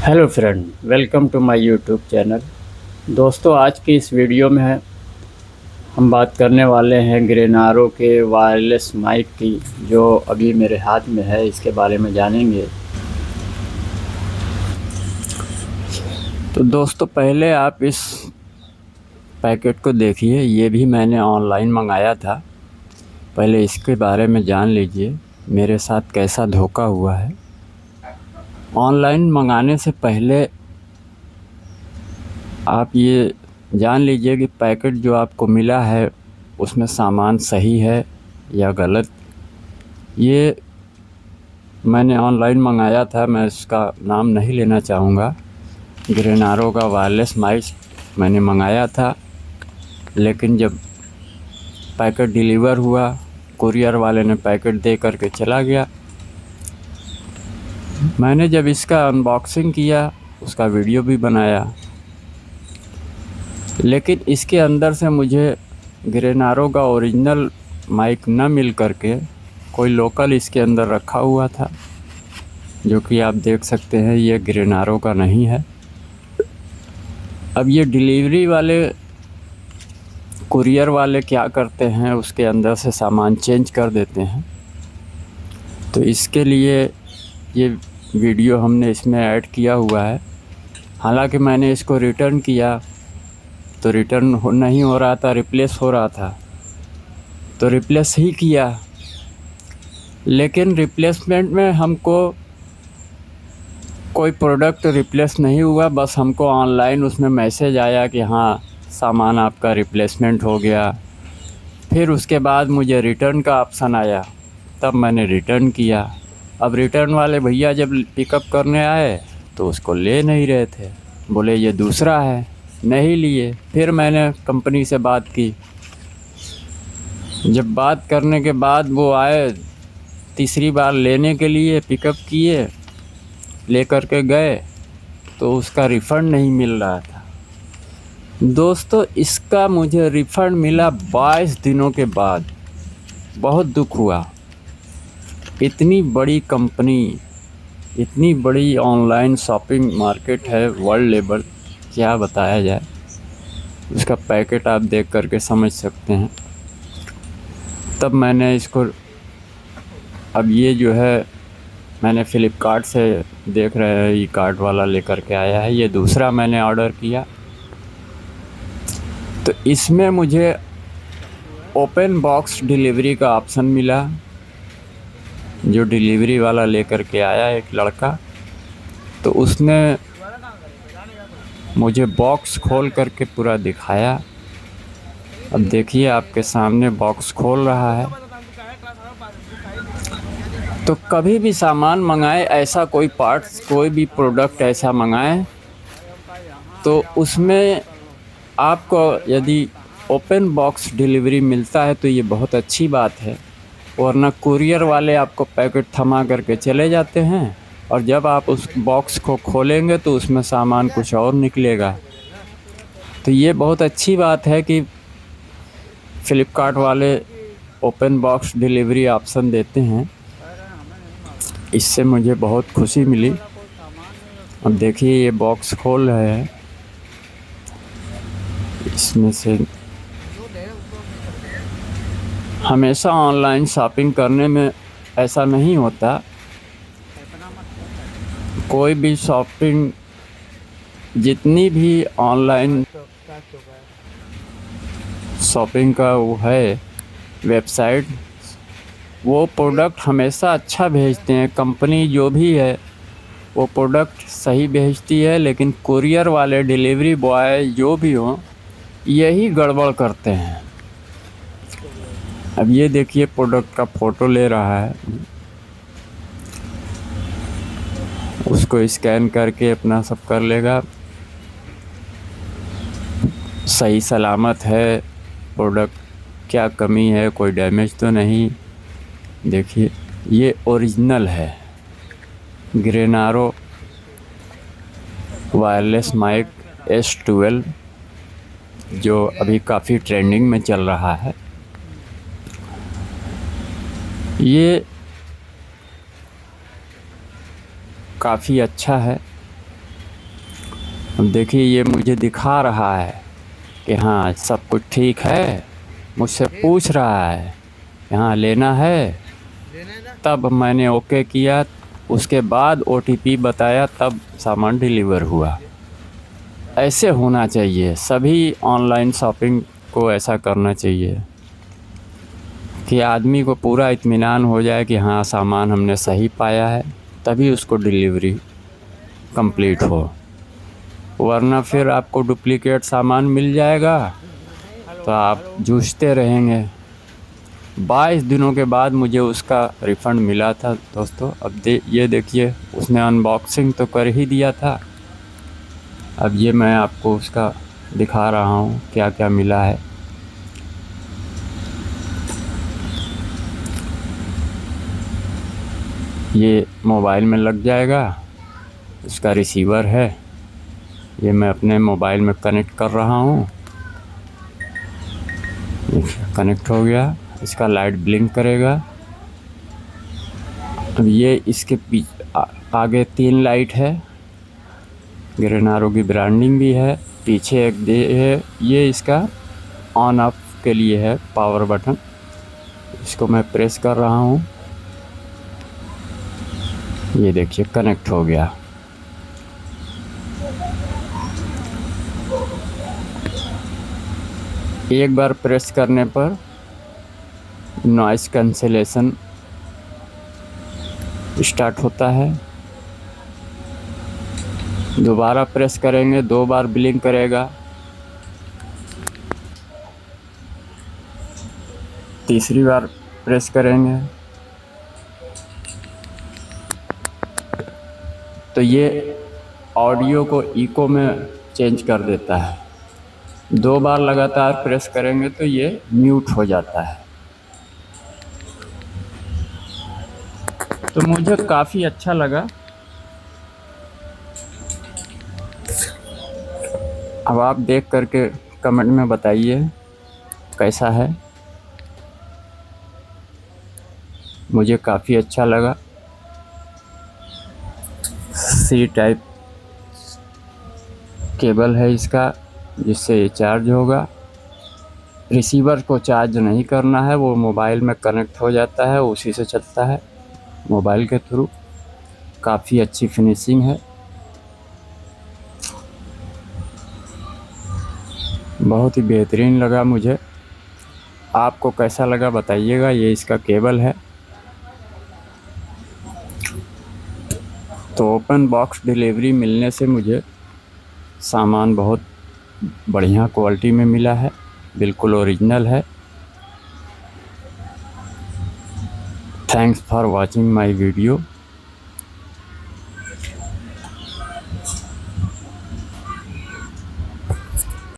Hello friend, welcome to my YouTube channel. दोस्तों, आज की इस वीडियो में हम बात करने वाले हैं ग्रेनारो के वायरलेस माइक की, जो अभी मेरे हाथ में है। इसके बारे में जानेंगे। तो दोस्तों, पहले आप इस पैकेट को देखिए। ये भी मैंने ऑनलाइन मंगाया था। पहले इसके बारे में जान लीजिए मेरे साथ कैसा धोखा हुआ है। ऑनलाइन मंगाने से पहले आप ये जान लीजिए कि पैकेट जो आपको मिला है उसमें सामान सही है या गलत। ये मैंने ऑनलाइन मंगाया था, मैं इसका नाम नहीं लेना चाहूँगा। ग्रेनारो का वायरलेस माइक मैंने मंगाया था, लेकिन जब पैकेट डिलीवर हुआ, कुरियर वाले ने पैकेट दे करके चला गया। मैंने जब इसका अनबॉक्सिंग किया, उसका वीडियो भी बनाया, लेकिन इसके अंदर से मुझे ग्रेनारो का ओरिजिनल माइक न मिल करके कोई लोकल इसके अंदर रखा हुआ था, जो कि आप देख सकते हैं ये ग्रेनारो का नहीं है। अब ये डिलीवरी वाले, कुरियर वाले क्या करते हैं, उसके अंदर से सामान चेंज कर देते हैं। तो इसके लिए ये वीडियो हमने इसमें ऐड किया हुआ है। हालांकि मैंने इसको रिटर्न किया तो रिटर्न नहीं हो रहा था, रिप्लेस हो रहा था, तो रिप्लेस ही किया। लेकिन रिप्लेसमेंट में हमको कोई प्रोडक्ट रिप्लेस नहीं हुआ, बस हमको ऑनलाइन उसमें मैसेज आया कि हाँ, सामान आपका रिप्लेसमेंट हो गया। फिर उसके बाद मुझे रिटर्न का ऑप्शन आया, तब मैंने रिटर्न किया। अब रिटर्न वाले भैया जब पिकअप करने आए तो उसको ले नहीं रहे थे, बोले ये दूसरा है, नहीं लिए। फिर मैंने कंपनी से बात की। जब बात करने के बाद वो आए, तीसरी बार लेने के लिए पिकअप किए, लेकर के गए, तो उसका रिफ़ंड नहीं मिल रहा था। दोस्तों, इसका मुझे रिफ़ंड मिला 22 दिनों के बाद। बहुत दुख हुआ। इतनी बड़ी कंपनी, इतनी बड़ी ऑनलाइन शॉपिंग मार्केट है वर्ल्ड लेवल, क्या बताया जाए। उसका पैकेट आप देख करके समझ सकते हैं। तब मैंने इसको, अब ये जो है मैंने फ़्लिपकार्ट से, देख रहे हैं ये कार्ड वाला लेकर के आया है, ये दूसरा मैंने ऑर्डर किया। तो इसमें मुझे ओपन बॉक्स डिलीवरी का ऑप्शन मिला। जो डिलीवरी वाला लेकर के आया एक लड़का, तो उसने मुझे बॉक्स खोल करके पूरा दिखाया। अब देखिए, आपके सामने बॉक्स खोल रहा है। तो कभी भी सामान मंगाए, ऐसा कोई पार्ट्स, कोई भी प्रोडक्ट ऐसा मंगाएं, तो उसमें आपको यदि ओपन बॉक्स डिलीवरी मिलता है तो ये बहुत अच्छी बात है। वरना कुरियर वाले आपको पैकेट थमा करके चले जाते हैं, और जब आप उस बॉक्स को खोलेंगे तो उसमें सामान कुछ और निकलेगा। तो ये बहुत अच्छी बात है कि फ़्लिपकार्ट वाले ओपन बॉक्स डिलीवरी ऑप्शन देते हैं। इससे मुझे बहुत खुशी मिली। अब देखिए, ये बॉक्स खोल रहे हैं। इसमें से हमेशा ऑनलाइन शॉपिंग करने में ऐसा नहीं होता। कोई भी शॉपिंग, जितनी भी ऑनलाइन शॉपिंग का वो है वेबसाइट, वो प्रोडक्ट हमेशा अच्छा भेजते हैं। कंपनी जो भी है वो प्रोडक्ट सही भेजती है, लेकिन कुरियर वाले, डिलीवरी बॉय जो भी हो, यही गड़बड़ करते हैं। अब ये देखिए, प्रोडक्ट का फ़ोटो ले रहा है, उसको स्कैन करके अपना सब कर लेगा। सही सलामत है प्रोडक्ट, क्या कमी है, कोई डैमेज तो नहीं। देखिए, ये ओरिजिनल है ग्रेनारो वायरलेस माइक S12, जो अभी काफ़ी ट्रेंडिंग में चल रहा है। ये काफ़ी अच्छा है। अब देखिए ये मुझे दिखा रहा है कि हाँ सब कुछ ठीक है, मुझसे पूछ रहा है यहाँ लेना है, तब मैंने ओके किया, उसके बाद ओटीपी बताया, तब सामान डिलीवर हुआ। ऐसे होना चाहिए, सभी ऑनलाइन शॉपिंग को ऐसा करना चाहिए कि आदमी को पूरा इत्मीनान हो जाए कि हाँ सामान हमने सही पाया है, तभी उसको डिलीवरी कंप्लीट हो, वरना फिर आपको डुप्लीकेट सामान मिल जाएगा तो आप जूझते रहेंगे। 22 दिनों के बाद मुझे उसका रिफ़ंड मिला था दोस्तों। अब ये देखिए, उसने अनबॉक्सिंग तो कर ही दिया था, अब ये मैं आपको उसका दिखा रहा हूँ क्या क्या मिला है। ये मोबाइल में लग जाएगा, इसका रिसीवर है, ये मैं अपने मोबाइल में कनेक्ट कर रहा हूँ। कनेक्ट हो गया, इसका लाइट ब्लिंक करेगा। अब ये इसके आगे 3 लाइट है, ग्रेनारो की ब्रांडिंग भी है, पीछे एक दे है, ये इसका ऑन ऑफ के लिए है पावर बटन। इसको मैं प्रेस कर रहा हूँ, ये देखिए कनेक्ट हो गया। एक बार प्रेस करने पर नॉइस कैंसिलेशन स्टार्ट होता है, दोबारा प्रेस करेंगे 2 बार ब्लिंक करेगा, तीसरी बार प्रेस करेंगे तो ये ऑडियो को इको में चेंज कर देता है। 2 बार लगातार प्रेस करेंगे तो ये म्यूट हो जाता है। तो मुझे काफ़ी अच्छा लगा। अब आप देख करके कमेंट में बताइए कैसा है। मुझे काफ़ी अच्छा लगा। सी टाइप केबल है इसका, जिससे ये चार्ज होगा। रिसीवर को चार्ज नहीं करना है, वो मोबाइल में कनेक्ट हो जाता है, उसी से चलता है मोबाइल के थ्रू। काफ़ी अच्छी फिनिशिंग है, बहुत ही बेहतरीन लगा मुझे। आपको कैसा लगा बताइएगा। ये इसका केबल है। तो ओपन बॉक्स डिलीवरी मिलने से मुझे सामान बहुत बढ़िया क्वालिटी में मिला है, बिल्कुल ओरिजिनल है। Thanks for watching my video.